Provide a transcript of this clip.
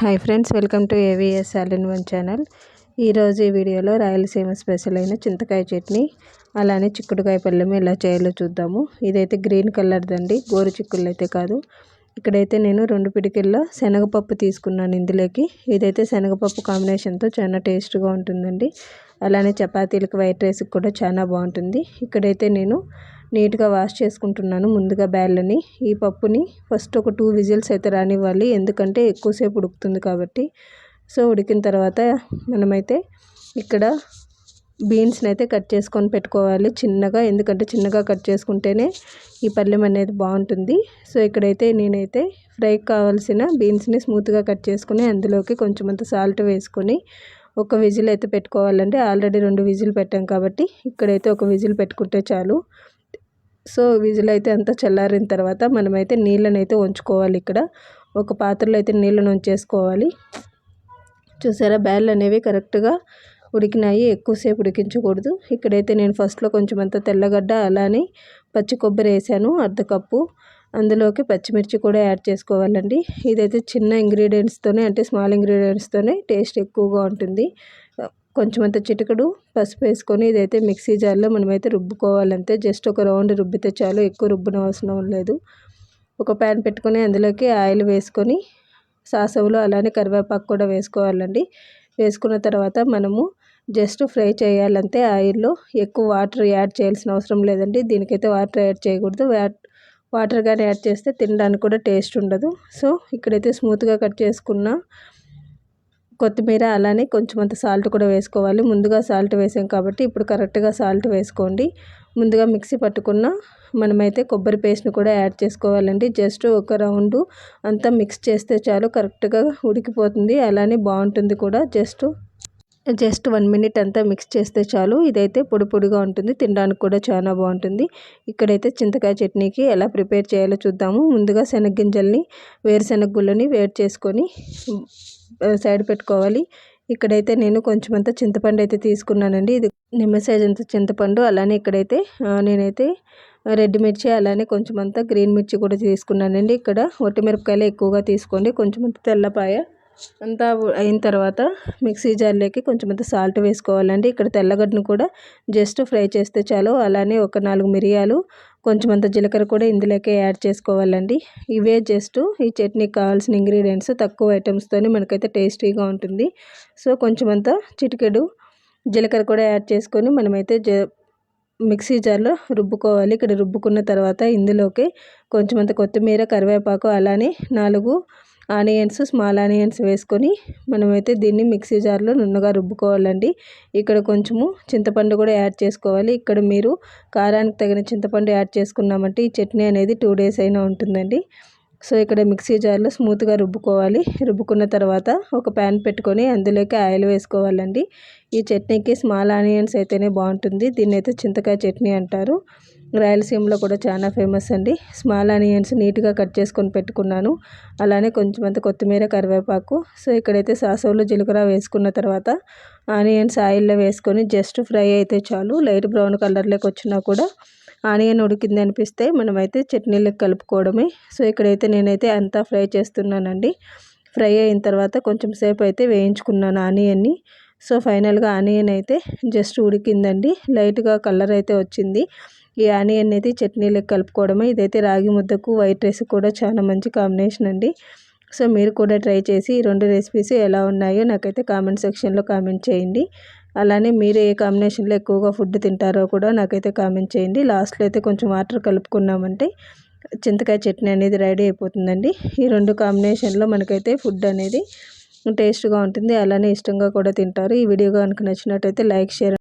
Hi friends, welcome to AVS all in one channel. ఈరోజు ఈ వీడియోలో రాయలసీమ స్పెషల్ అయిన చింతకాయ చట్నీ అలానే చిక్కుడుకాయ పళ్ళెము ఎలా చేయాలో చూద్దాము. ఇదైతే గ్రీన్ కలర్ది అండి, గోరు చిక్కుళ్ళు అయితే కాదు. ఇక్కడైతే నేను 2 పిడికిళ్ళ శనగపప్పు తీసుకున్నాను ఇందులోకి. ఇదైతే శనగపప్పు కాంబినేషన్తో చాలా టేస్ట్గా ఉంటుందండి. అలానే చపాతీలకు, వైట్ రైస్కి కూడా చాలా బాగుంటుంది. ఇక్కడైతే నేను నీట్గా వాష్ చేసుకుంటున్నాను ముందుగా బ్యాళ్ళని. ఈ పప్పుని ఫస్ట్ ఒక 2 విజిల్స్ అయితే రానివ్వాలి, ఎందుకంటే ఎక్కువసేపు ఉడుకుతుంది కాబట్టి. సో ఉడికిన తర్వాత మనమైతే ఇక్కడ బీన్స్ని అయితే కట్ చేసుకొని పెట్టుకోవాలి చిన్నగా, ఎందుకంటే చిన్నగా కట్ చేసుకుంటేనే ఈ పళ్ళెం అనేది బాగుంటుంది. సో ఇక్కడైతే నేనైతే ఫ్రైకి కావాల్సిన బీన్స్ని స్మూత్గా కట్ చేసుకుని అందులోకి కొంచెం అంత సాల్ట్ వేసుకొని ఒక విజిల్ అయితే పెట్టుకోవాలండి. ఆల్రెడీ 2 విజిల్ పెట్టాం కాబట్టి ఇక్కడైతే ఒక విజిల్ పెట్టుకుంటే చాలు. సో విజిల్ అయితే అంతా చల్లారిన తర్వాత మనమైతే నీళ్ళని అయితే ఉంచుకోవాలి. ఇక్కడ ఒక పాత్రలో అయితే నీళ్ళని ఉంచేసుకోవాలి. చూసారా, బ్యాళ్ళు అనేవి కరెక్ట్గా ఉడికినాయి, ఎక్కువసేపు ఉడికించకూడదు. ఇక్కడైతే నేను ఫస్ట్లో కొంచెం అంత తెల్లగడ్డ అలానే పచ్చి కొబ్బరి వేసాను, 1/2 కప్పు. అందులోకి పచ్చిమిర్చి కూడా యాడ్ చేసుకోవాలండి. ఇదైతే చిన్న ఇంగ్రీడియంట్స్తోనే, అంటే స్మాల్ ఇంగ్రీడియంట్స్తోనే టేస్ట్ ఎక్కువగా ఉంటుంది. కొంచెం అంత చిటికెడు పసుపు వేసుకొని ఇదైతే మిక్సీ జార్లో మనమైతే రుబ్బుకోవాలంతే. జస్ట్ ఒక రౌండ్ రుబ్బితే చాలు, ఎక్కువ రుబ్బిన అవసరం లేదు. ఒక ప్యాన్ పెట్టుకొని అందులోకి ఆయిల్ వేసుకొని సాసవులు అలానే కరివేపాకు కూడా వేసుకోవాలండి. వేసుకున్న తర్వాత మనము జస్ట్ ఫ్రై చేయాలంతే ఆయిల్లో. ఎక్కువ వాటర్ యాడ్ చేయాల్సిన అవసరం లేదండి, దీనికైతే వాటర్ యాడ్ చేయకూడదు. వాటర్ కానీ యాడ్ చేస్తే తినడానికి కూడా టేస్ట్ ఉండదు. సో ఇక్కడైతే స్మూత్గా కట్ చేసుకున్న కొత్తిమీర అలానే కొంచెం అంత సాల్ట్ కూడా వేసుకోవాలి. ముందుగా సాల్ట్ వేసాం కాబట్టి ఇప్పుడు కరెక్ట్గా సాల్ట్ వేసుకోండి. ముందుగా మిక్సీ పట్టుకున్న మనమైతే కొబ్బరి పేస్ట్ని కూడా యాడ్ చేసుకోవాలండి. జస్ట్ ఒక రౌండ్ అంతా మిక్స్ చేస్తే చాలు, కరెక్ట్గా ఉడికిపోతుంది, అలానే బాగుంటుంది కూడా. జస్ట్ 1 మినిట్ అంతా మిక్స్ చేస్తే చాలు. ఇదైతే పొడి పొడిగా ఉంటుంది, తినడానికి కూడా చాలా బాగుంటుంది. ఇక్కడైతే చింతకాయ చట్నీకి ఎలా ప్రిపేర్ చేయాలో చూద్దాము. ముందుగా శనగగింజల్ని, వేరుశనగ గుళ్ళని వేడి చేసుకొని సైడ్ పెట్టుకోవాలి. ఇక్కడైతే నేను కొంచెం అంత చింతపండు అయితే తీసుకున్నానండి. ఇది నిమ్మ సైజ్ అంత చింతపండు. అలానే ఇక్కడైతే నేనైతే రెడ్ మిర్చి అలానే కొంచెం అంత గ్రీన్ మిర్చి కూడా తీసుకున్నానండి. ఇక్కడ ఒట్టిమిరపకాయలు ఎక్కువగా తీసుకోండి. కొంచెం అంత తెల్లపాయ అంతా అయిన తర్వాత మిక్సీ జార్లోకి కొంచెం అంత సాల్ట్ వేసుకోవాలండి. ఇక్కడ తెల్లగడ్డను కూడా జస్ట్ ఫ్రై చేస్తే చాలు. అలానే ఒక 4 మిరియాలు, కొంచెం అంత జీలకర్ర కూడా ఇందులోకే యాడ్ చేసుకోవాలండి. ఇవే జస్ట్ ఈ చట్నీకి కావాల్సిన ఇంగ్రీడియంట్స్. తక్కువ ఐటమ్స్తోనే మనకైతే టేస్టీగా ఉంటుంది. సో కొంచెం అంత చిటికెడు జీలకర్ర కూడా యాడ్ చేసుకొని మనమైతే మిక్సీ జార్లో రుబ్బుకోవాలి. ఇక్కడ రుబ్బుకున్న తర్వాత ఇందులోకి కొంచెం అంత కొత్తిమీర, కరివేపాకు అలానే 4 ఆనియన్స్, స్మాల్ ఆనియన్స్ వేసుకొని మనమైతే దీన్ని మిక్సీ జార్లో నున్నగా రుబ్బుకోవాలండి. ఇక్కడ కొంచెము చింతపండు కూడా యాడ్ చేసుకోవాలి. ఇక్కడ మీరు కారానికి తగిన చింతపండు యాడ్ చేసుకున్నామంటే ఈ చట్నీ అనేది 2 డేస్ అయినా ఉంటుందండి. సో ఇక్కడ మిక్సీ జార్లో స్మూత్గా రుబ్బుకోవాలి. రుబ్బుకున్న తర్వాత ఒక ప్యాన్ పెట్టుకొని అందులోకి ఆయిల్ వేసుకోవాలండి. ఈ చట్నీకి స్మాల్ ఆనియన్స్ అయితేనే బాగుంటుంది. దీన్ని అయితే చింతకాయ చట్నీ అంటారు. రాయలసీమలో కూడా చాలా ఫేమస్ అండి. స్మాల్ ఆనియన్స్ నీట్గా కట్ చేసుకొని పెట్టుకున్నాను. అలానే కొంచెం అంత కొత్తిమీర, కరివేపాకు. సో ఇక్కడైతే సాసవులు, జీలకర్ర వేసుకున్న తర్వాత ఆనియన్స్ ఆయిల్లో వేసుకొని జస్ట్ ఫ్రై అయితే చాలు. లైట్ బ్రౌన్ కలర్లోకి వచ్చినా కూడా ఆనియన్ ఉడికింది అనిపిస్తే మనమైతే చట్నీలకు కలుపుకోవడమే. సో ఇక్కడైతే నేనైతే అంతా ఫ్రై చేస్తున్నానండి. ఫ్రై అయిన తర్వాత కొంచెం సేపు అయితే వేయించుకున్నాను ఆనియన్ని. సో ఫైనల్గా ఆనియన్ అయితే జస్ట్ ఉడికిందండి, లైట్గా కలర్ అయితే వచ్చింది. ఈ ఆనియన్ అయితే చట్నీలకు కలుపుకోవడమే. ఇదైతే రాగి ముద్దకు, వైట్ రైస్ కూడా చాలా మంచి కాంబినేషన్ అండి. సో మీరు కూడా ట్రై చేసి ఈ 2 రెసిపీస్ ఎలా ఉన్నాయో నాకైతే కామెంట్ సెక్షన్లో కామెంట్ చేయండి. అలానే మీరు ఏ కాంబినేషన్లో ఎక్కువగా ఫుడ్ తింటారో కూడా నాకైతే కామెంట్ చేయండి. లాస్ట్లో అయితే కొంచెం వాటర్ కలుపుకున్నామంటే చింతకాయ చట్నీ అనేది రెడీ అయిపోతుందండి. ఈ 2 కాంబినేషన్లో మనకైతే ఫుడ్ అనేది టేస్ట్గా ఉంటుంది, అలానే ఇష్టంగా కూడా తింటారు. ఈ వీడియో కనుక నచ్చినట్టయితే లైక్, షేర్